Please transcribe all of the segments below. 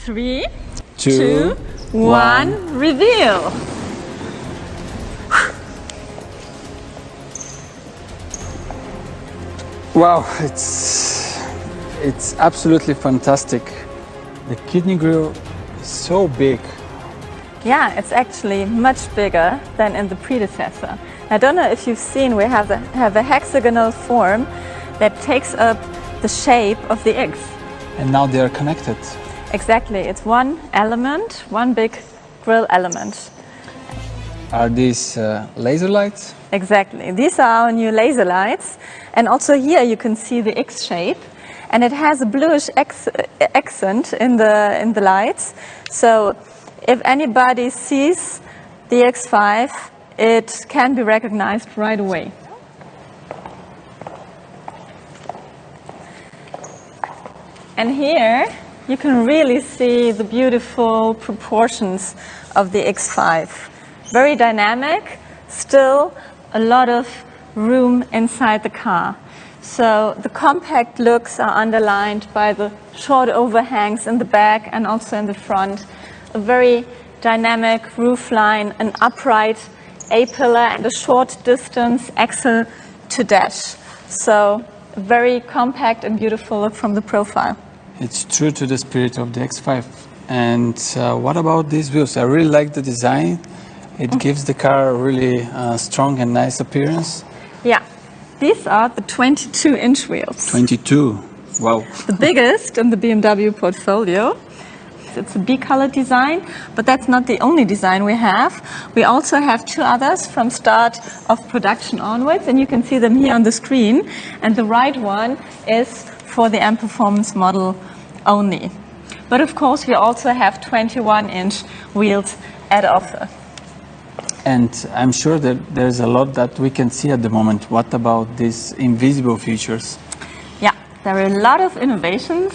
3, Two, 2, 1, reveal! Wow, it's absolutely fantastic. The kidney grille is so big. Yeah, it's actually much bigger than in the predecessor. I don't know if you've seen, we have a hexagonal form that takes up the shape of the X. And now they are connected. Exactly, it's one element, one big grille element. Are these laser lights? Exactly, these are our new laser lights. And also here you can see the X shape. And it has a bluish accent in the lights. So if anybody sees the X5, it can be recognized right away. And here you can really see the beautiful proportions of the X5. Very dynamic, still a lot of room inside the car. So the compact looks are underlined by the short overhangs in the back and also in the front. A very dynamic roofline, an upright A-pillar and a short distance axle to dash. So a very compact and beautiful look from the profile. It's true to the spirit of the X5. And what about these wheels? I really like the design. It gives the car a really strong and nice appearance. Yeah, these are the 22-inch wheels. 22, wow. The biggest in the BMW portfolio. It's a B-color design, but that's not the only design we have. We also have two others from start of production onwards, and you can see them here on the screen. And the right one is for the M Performance model only. But of course, we also have 21-inch wheels at offer. And I'm sure that there's a lot that we can see at the moment. What about these invisible features? Yeah, there are a lot of innovations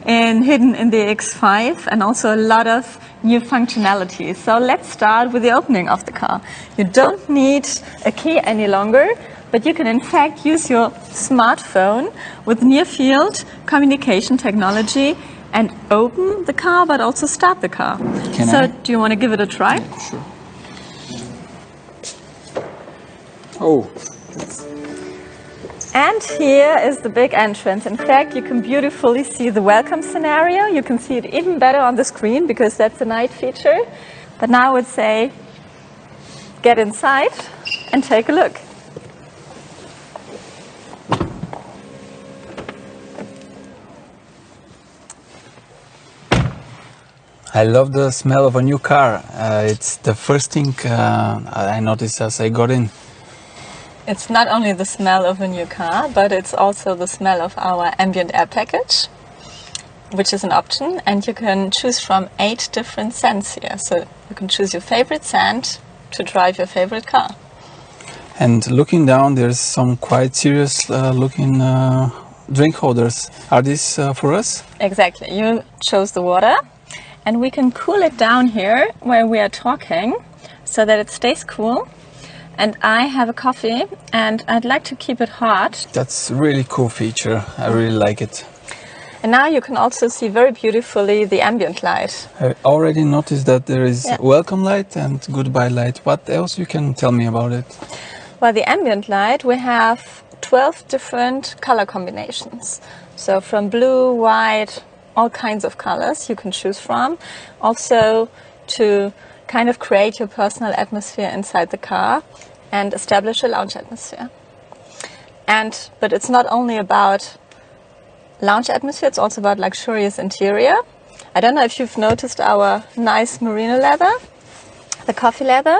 hidden in the X5 and also a lot of new functionalities. So let's start with the opening of the car. You don't need a key any longer, but you can in fact use your smartphone with near-field communication technology and open the car, but also start the car. Do you want to give it a try? Yeah, sure. Oh. And here is the big entrance. In fact, you can beautifully see the welcome scenario. You can see it even better on the screen because that's a night feature. But now I would say, get inside and take a look. I love the smell of a new car. It's the first thing I noticed as I got in. It's not only the smell of a new car, but it's also the smell of our ambient air package, which is an option, and you can choose from 8 different scents here. So you can choose your favorite scent to drive your favorite car. And looking down, there's some quite serious looking drink holders. Are these for us? Exactly. You chose the water, and we can cool it down here where we are talking so that it stays cool. And I have a coffee, and I'd like to keep it hot. That's a really cool feature. I really like it. And now you can also see very beautifully the ambient light. I already noticed that there is welcome light and goodbye light. What else you can tell me about it? Well, the ambient light, we have 12 different color combinations. So from blue, white, all kinds of colors you can choose from. Also to kind of create your personal atmosphere inside the car and establish a lounge atmosphere. But it's not only about lounge atmosphere, it's also about luxurious interior. I don't know if you've noticed our nice merino leather, the coffee leather,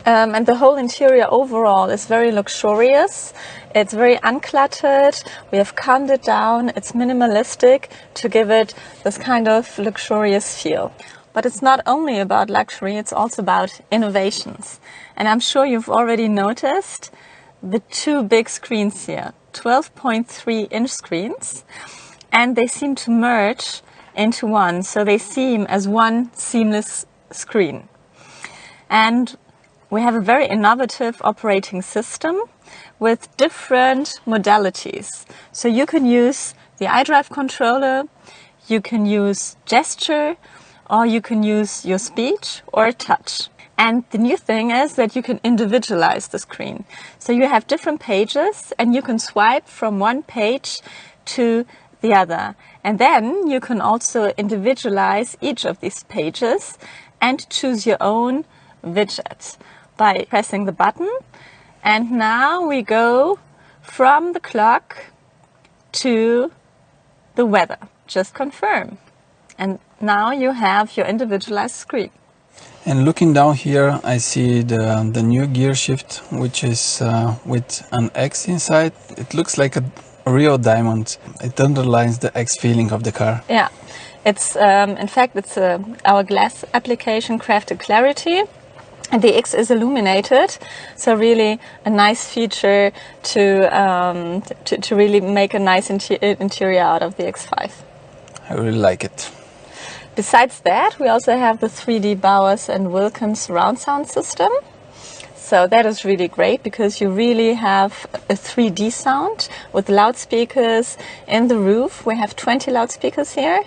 and the whole interior overall is very luxurious. It's very uncluttered. We have calmed it down. It's minimalistic to give it this kind of luxurious feel. But it's not only about luxury, it's also about innovations. And I'm sure you've already noticed the 2 big screens here, 12.3-inch screens, and they seem to merge into one. So they seem as one seamless screen. And we have a very innovative operating system with different modalities. So you can use the iDrive controller, you can use gesture, or you can use your speech or touch. And the new thing is that you can individualize the screen. So you have different pages and you can swipe from one page to the other. And then you can also individualize each of these pages and choose your own widget by pressing the button. And now we go from the clock to the weather. Just confirm. And now you have your individualized screen. And looking down here, I see the new gear shift, which is with an X inside. It looks like a real diamond. It underlines the X feeling of the car. Yeah, it's in fact it's our glass application crafted clarity, and the X is illuminated. So really a nice feature to really make a nice interior out of the X5. I really like it. Besides that, we also have the 3D Bowers and Wilkins surround sound system. So that is really great because you really have a 3D sound with loudspeakers in the roof. We have 20 loudspeakers here,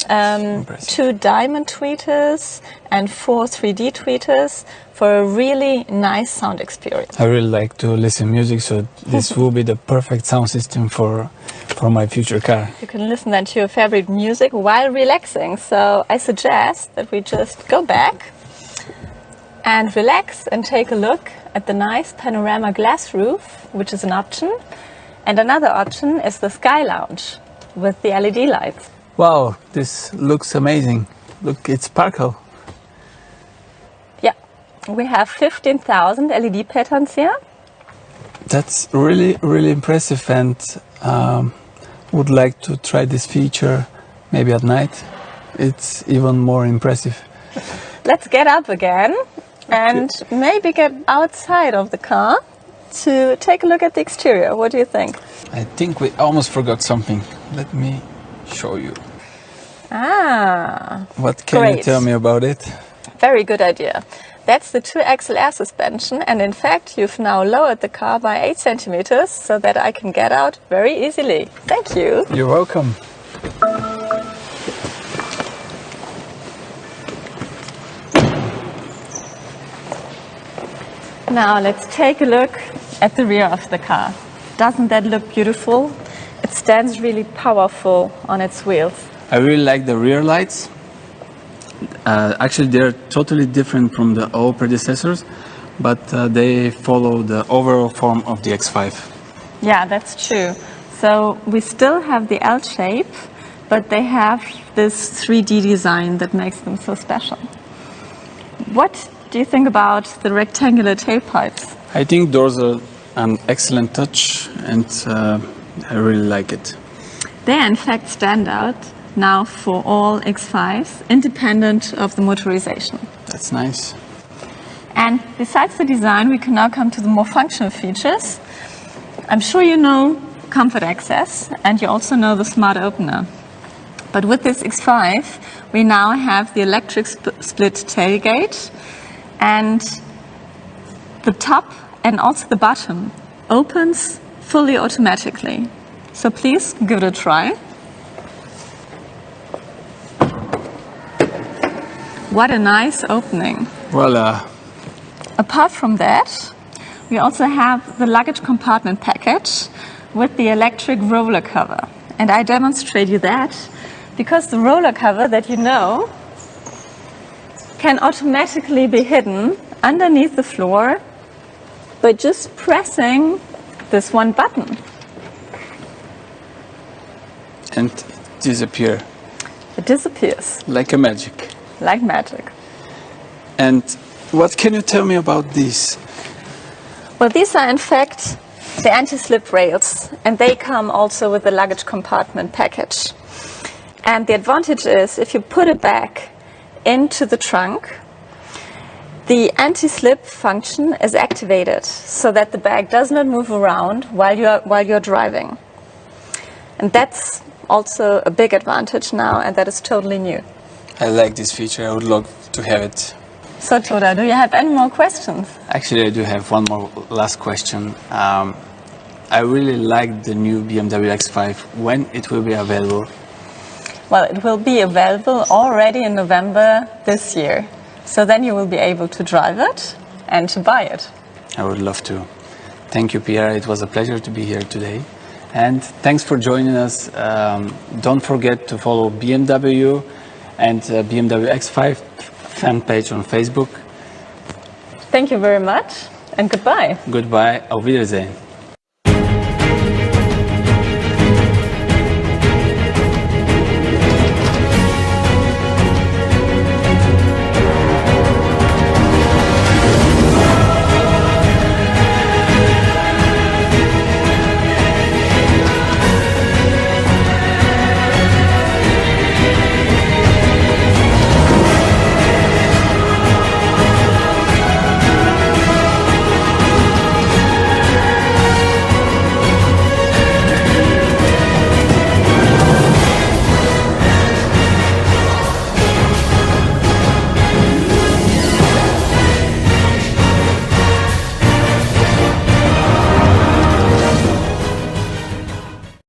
2 diamond tweeters and 4 3D tweeters for a really nice sound experience. I really like to listen music, so this will be the perfect sound system for my future car. You can listen then to your favorite music while relaxing. So I suggest that we just go back and relax and take a look at the nice panorama glass roof, which is an option. And another option is the Sky Lounge with the LED lights. Wow, this looks amazing. Look, it's sparkle. Yeah, we have 15,000 LED patterns here. That's really, really impressive, and would like to try this feature maybe at night. It's even more impressive. Let's get up again and maybe get outside of the car to take a look at the exterior. What do you think? I think we almost forgot something. Let me show you. Ah, what can you tell me about it? Very good idea. That's the 2-axle air suspension, and in fact you've now lowered the car by 8 centimeters so that I can get out very easily. Thank you. You're welcome. Now let's take a look at the rear of the car. Doesn't that look beautiful? It stands really powerful on its wheels. I really like the rear lights. Actually, they're totally different from the old predecessors, but they follow the overall form of the X5. Yeah, that's true. So we still have the L shape, but they have this 3D design that makes them so special. What do you think about the rectangular tailpipes? I think those are an excellent touch, and I really like it. They are in fact stand out now for all X5s, independent of the motorization. That's nice. And besides the design, we can now come to the more functional features. I'm sure you know comfort access, and you also know the smart opener. But with this X5, we now have the electric split tailgate, and the top and also the bottom opens fully automatically. So please give it a try. What a nice opening. Voila. Apart from that, we also have the luggage compartment package with the electric roller cover. And I demonstrate you that because the roller cover that you know can automatically be hidden underneath the floor by just pressing this one button. And disappear. It disappears. Like a magic. Like magic. And what can you tell me about these? Well, these are in fact the anti-slip rails, and they come also with the luggage compartment package. And the advantage is if you put it back into the trunk, the anti-slip function is activated so that the bag does not move around while you're driving. And that's also a big advantage now, and that is totally new. I like this feature. I would love to have it. So Toda, do you have any more questions? Actually, I do have one more last question. I really like the new BMW X5. When it will be available? Well, it will be available already in November this year. So then you will be able to drive it and to buy it. I would love to. Thank you, Pierre. It was a pleasure to be here today. And thanks for joining us. Don't forget to follow BMW and BMW X5 fan page on Facebook. Thank you very much and goodbye. Goodbye. Auf Wiedersehen.